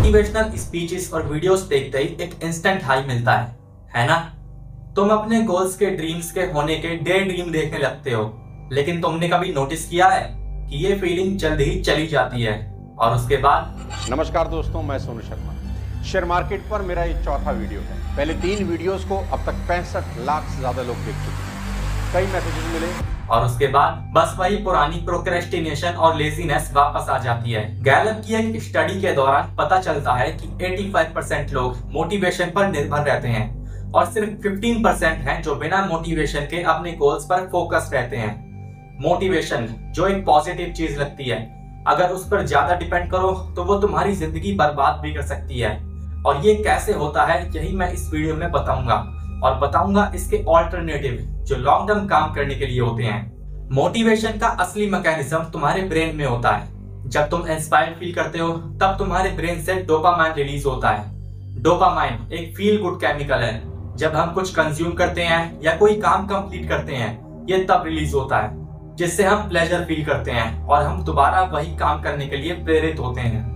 Motivational speeches और videos देखते ही एक इंस्टेंट हाई मिलता है ना। तुम अपने गोल्स के ड्रीम्स के होने के डे ड्रीम देखने लगते हो, लेकिन तुमने कभी नोटिस किया है कि ये फीलिंग जल्द ही चली जाती है और उसके बाद। नमस्कार दोस्तों, मैं सोनू शर्मा। शेयर मार्केट पर मेरा ये चौथा वीडियो है। पहले 3 वीडियोस को अब तक 65 लाख से ज्यादा लोग देख चुके हैं। कई मैसेजेस मिले और उसके बाद बस वही पुरानी प्रोक्रेस्टिनेशन और लेजीनेस वापस आ जाती है। गैलप की एक स्टडी के दौरान पता चलता है कि 85% लोग मोटिवेशन पर निर्भर रहते हैं और सिर्फ 15% हैं जो बिना मोटिवेशन के अपने गोल्स पर फोकस रहते हैं। मोटिवेशन जो एक पॉजिटिव चीज लगती है, अगर उस पर ज्यादा डिपेंड करो तो वो तुम्हारी जिंदगी बर्बाद भी कर सकती है। और ये कैसे होता है यही मैं इस वीडियो में बताऊंगा, और बताऊंगा इसके ऑल्टरनेटिव जो लॉन्ग टर्म काम करने के लिए होते हैं। मोटिवेशन का असली मैकेनिज्म तुम्हारे ब्रेन में होता है। जब तुम इंस्पायर्ड फील करते हो तब तुम्हारे ब्रेन से डोपामाइन रिलीज होता है। डोपामाइन एक फील गुड केमिकल है। जब हम कुछ कंज्यूम करते हैं या कोई काम कंप्लीट करते हैं, ये तब रिलीज होता है जिससे हम प्लेजर फील करते हैं और हम दोबारा वही काम करने के लिए प्रेरित होते हैं।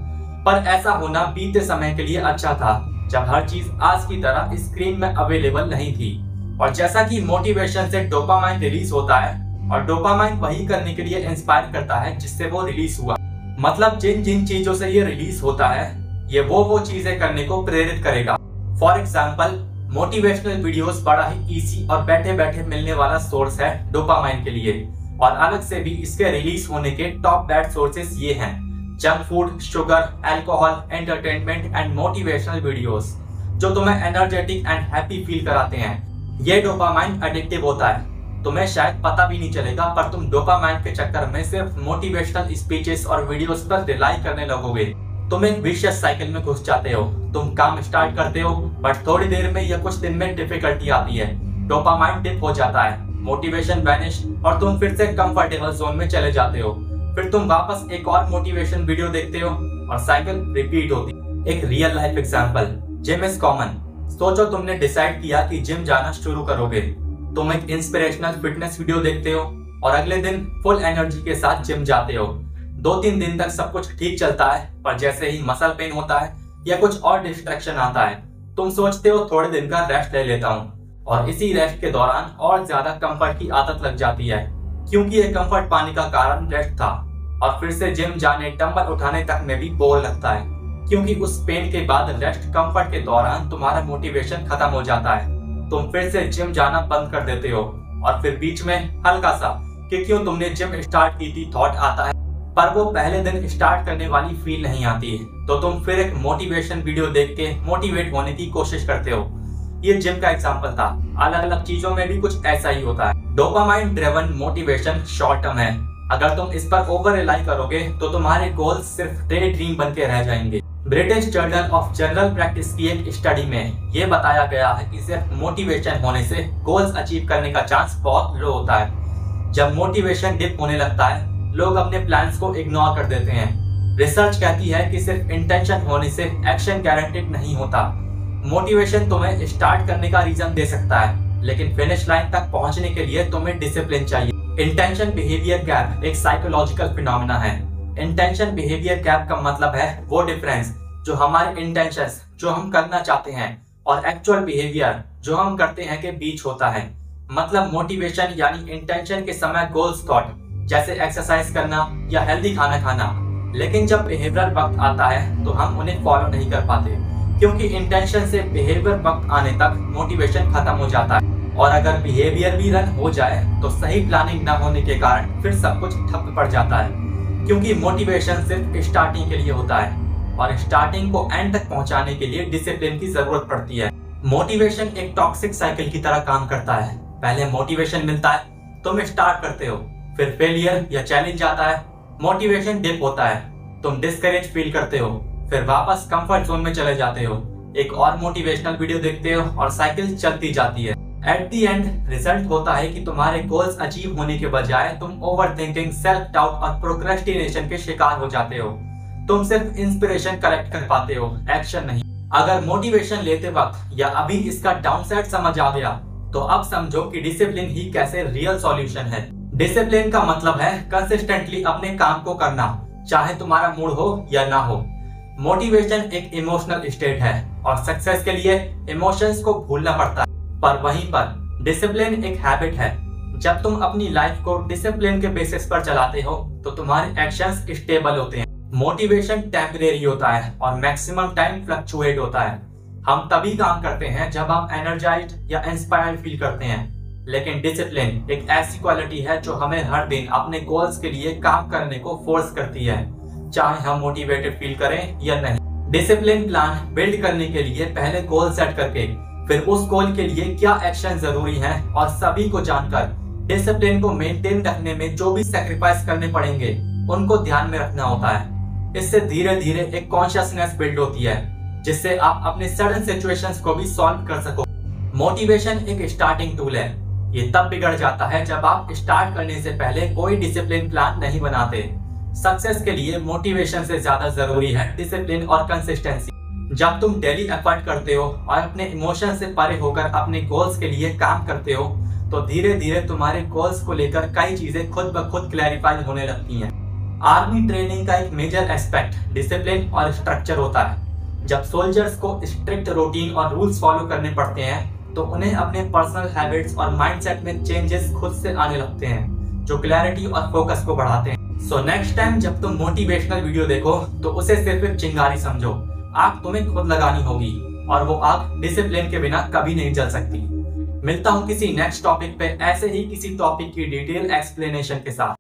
पर ऐसा होना बीते समय के लिए अच्छा था, जब हर चीज आज की तरह स्क्रीन में अवेलेबल नहीं थी। और जैसा कि मोटिवेशन से डोपामाइन रिलीज होता है और डोपामाइन वही करने के लिए इंस्पायर करता है जिससे वो रिलीज हुआ। मतलब जिन जिन चीजों से ये रिलीज होता है, ये वो चीजें करने को प्रेरित करेगा। फॉर एग्जाम्पल, मोटिवेशनल वीडियोस बड़ा ही इजी और बैठे बैठे मिलने वाला सोर्स है डोपामाइन के लिए। और अलग से भी इसके रिलीज होने के टॉप बैड सोर्सेस ये हैं: junk food, sugar, alcohol, entertainment and motivational videos जो तुम्हें एनर्जेटिक एंड हैप्पी फील कराते हैं। ये डोपामाइन एडिक्टिव होता है। तुम्हें शायद पता भी नहीं चलेगा, पर तुम डोपामाइन के चक्कर में सिर्फ मोटिवेशनल स्पीचेस और वीडियोस पर रिलाई करने लगोगे। तुम एक विशियस साइकिल में घुस जाते हो। तुम काम स्टार्ट करते हो, बट थोड़ी देर में या कुछ दिन में डिफिकल्टी आती है, डोपामाइन डिप हो जाता है, मोटिवेशन वैनिश और तुम फिर से कंफर्टेबल जोन में चले जाते हो। फिर तुम वापस एक और मोटिवेशन वीडियो देखते हो और साइकिल रिपीट होती। एक real life example, gym is common. सोचो तुमने डिसाइड किया कि जिम जाना शुरू करोगे। तुम एक इंस्पिरेशनल फिटनेस वीडियो देखते हो और अगले दिन फुल एनर्जी के साथ जिम जाते हो। 2-3 दिन तक सब कुछ ठीक चलता है, पर जैसे ही मसल पेन होता है या कुछ और डिस्ट्रैक्शन आता है, तुम सोचते हो थोड़े दिन का रेस्ट ले लेता हूँ। और इसी रेस्ट के दौरान और ज्यादा कंफर्ट की आदत लग जाती है, क्योंकि ये कंफर्ट पाने का कारण रेस्ट था। और फिर से जिम जाने, डंबल उठाने तक में भी बोर लगता है, क्योंकि उस पेन के बाद रेस्ट कंफर्ट के दौरान तुम्हारा मोटिवेशन खत्म हो जाता है। तुम फिर से जिम जाना बंद कर देते हो और फिर बीच में हल्का सा कि क्यों तुमने जिम स्टार्ट की थी थॉट आता है, पर वो पहले दिन स्टार्ट करने वाली फील नहीं आती है। तो तुम फिर एक मोटिवेशन वीडियो देख के मोटिवेट होने की कोशिश करते हो। ये जिम का एग्जांपल था। अलग अलग चीजों में भी कुछ ऐसा ही होता है। Dopamine driven motivation short term है। अगर तुम इस पर ओवर रिलाई करोगे तो तुम्हारे गोल्स सिर्फ डे ड्रीम बन के रह जाएंगे। British journal of general practice की एक स्टडी में ये बताया गया है कि सिर्फ मोटिवेशन होने से गोल्स अचीव करने का चांस बहुत लो होता है। जब मोटिवेशन डिप होने लगता है, लोग अपने प्लान्स को इग्नोर कर देते हैं। रिसर्च कहती है कि सिर्फ इंटेंशन होने से एक्शन गारंटीड नहीं होता। मोटिवेशन तुम्हें स्टार्ट करने का रीजन दे सकता है, लेकिन फिनिश लाइन तक पहुंचने के लिए तुम्हें डिसिप्लिन चाहिए। इंटेंशन बिहेवियर गैप एक साइकोलॉजिकल फिनोमेना है। इंटेंशन बिहेवियर गैप का मतलब है वो डिफरेंस जो हमारे इंटेंशंस जो हम करना चाहते हैं और एक्चुअल बिहेवियर जो हम करते हैं के बीच होता है। मतलब मोटिवेशन यानी इंटेंशन के समय गोल्स थॉट, जैसे एक्सरसाइज करना या हेल्दी खाना खाना, लेकिन जब बिहेवियर वक्त आता है तो हम उन्हें फॉलो नहीं कर पाते, क्योंकि इंटेंशन से बिहेवियर वक्त आने तक मोटिवेशन खत्म हो जाता है। और अगर बिहेवियर भी रन हो जाए तो सही प्लानिंग न होने के कारण फिर सब कुछ ठप पड़ जाता है, क्योंकि मोटिवेशन सिर्फ स्टार्टिंग के लिए होता है और स्टार्टिंग को एंड तक पहुंचाने के लिए डिसिप्लिन की जरूरत पड़ती है। मोटिवेशन एक टॉक्सिक साइकिल की तरह काम करता है। पहले मोटिवेशन मिलता है, तुम स्टार्ट करते हो, फिर फेलियर या चैलेंज आता है, मोटिवेशन डिप होता है, तुम डिस्करेज फील करते हो, फिर वापस कंफर्ट जोन में चले जाते हो, एक और मोटिवेशनल वीडियो देखते हो और साइकिल चलती जाती है। एट दी एंड रिजल्ट होता है कि तुम्हारे गोल्स अचीव होने के बजाय तुम ओवरथिंकिंग, सेल्फ डाउट और प्रोक्रेस्टिनेशन के शिकार हो जाते हो। तुम सिर्फ इंस्पिरेशन कलेक्ट कर पाते हो, एक्शन नहीं। अगर मोटिवेशन लेते वक्त या अभी इसका डाउनसाइड समझ आ गया तो अब समझो कि डिसिप्लिन ही कैसे रियल सॉल्यूशन है। डिसिप्लिन का मतलब है कंसिस्टेंटली अपने काम को करना, चाहे तुम्हारा मूड हो या ना हो। मोटिवेशन एक इमोशनल स्टेट है और सक्सेस के लिए इमोशंस को भूलना पड़ता है। पर वहीं पर डिसिप्लिन एक हैबिट है। जब तुम अपनी लाइफ को डिसिप्लिन के बेसिस पर चलाते हो तो तुम्हारे एक्शंस स्टेबल होते हैं। मोटिवेशन टेम्परेरी होता है और मैक्सिमम टाइम फ्लक्चुएट होता है। हम तभी काम करते हैं जब हम एनर्जाइज्ड या इंस्पायर्ड फील करते हैं, लेकिन डिसिप्लिन एक ऐसी क्वालिटी है जो हमें हर दिन अपने गोल्स के लिए काम करने को फोर्स करती है, चाहे हम मोटिवेटेड फील करें या नहीं। डिसिप्लिन प्लान बिल्ड करने के लिए पहले गोल सेट करके फिर उस गोल के लिए क्या एक्शन जरूरी है और सभी को जानकर डिसिप्लिन को मेंटेन रखने में जो भी सैक्रिफाइस करने पड़ेंगे उनको ध्यान में रखना होता है। इससे धीरे धीरे एक कॉन्शियसनेस बिल्ड होती है जिससे आप अपने सडन सिचुएशंस को भी सॉल्व कर सको। मोटिवेशन एक स्टार्टिंग टूल है। ये तब बिगड़ जाता है जब आप स्टार्ट करने से पहले कोई डिसिप्लिन प्लान नहीं बनाते। सक्सेस के लिए मोटिवेशन से ज्यादा जरूरी है डिसिप्लिन और कंसिस्टेंसी। जब तुम डेली एफर्ट करते हो और अपने इमोशन से परे होकर अपने गोल्स के लिए काम करते हो तो धीरे धीरे तुम्हारे गोल्स को लेकर कई चीजें खुद ब खुद क्लैरिफाई होने लगती हैं। आर्मी ट्रेनिंग का एक मेजर एस्पेक्ट डिसिप्लिन और स्ट्रक्चर होता है। जब सोल्जर्स को स्ट्रिक्ट रूटीन और रूल्स फॉलो करने पड़ते हैं तो उन्हें अपने पर्सनल हैबिट्स और माइंडसेट में चेंजेस खुद से आने लगते हैं जो क्लैरिटी और फोकस को बढ़ाते हैं। सो नेक्स्ट टाइम जब तुम मोटिवेशनल वीडियो देखो तो उसे सिर्फ एक चिंगारी समझो। आग तुम्हें खुद लगानी होगी और वो आग डिसिप्लिन के बिना कभी नहीं जल सकती। मिलता हूँ किसी नेक्स्ट टॉपिक पे ऐसे ही किसी टॉपिक की डिटेल एक्सप्लेनेशन के साथ।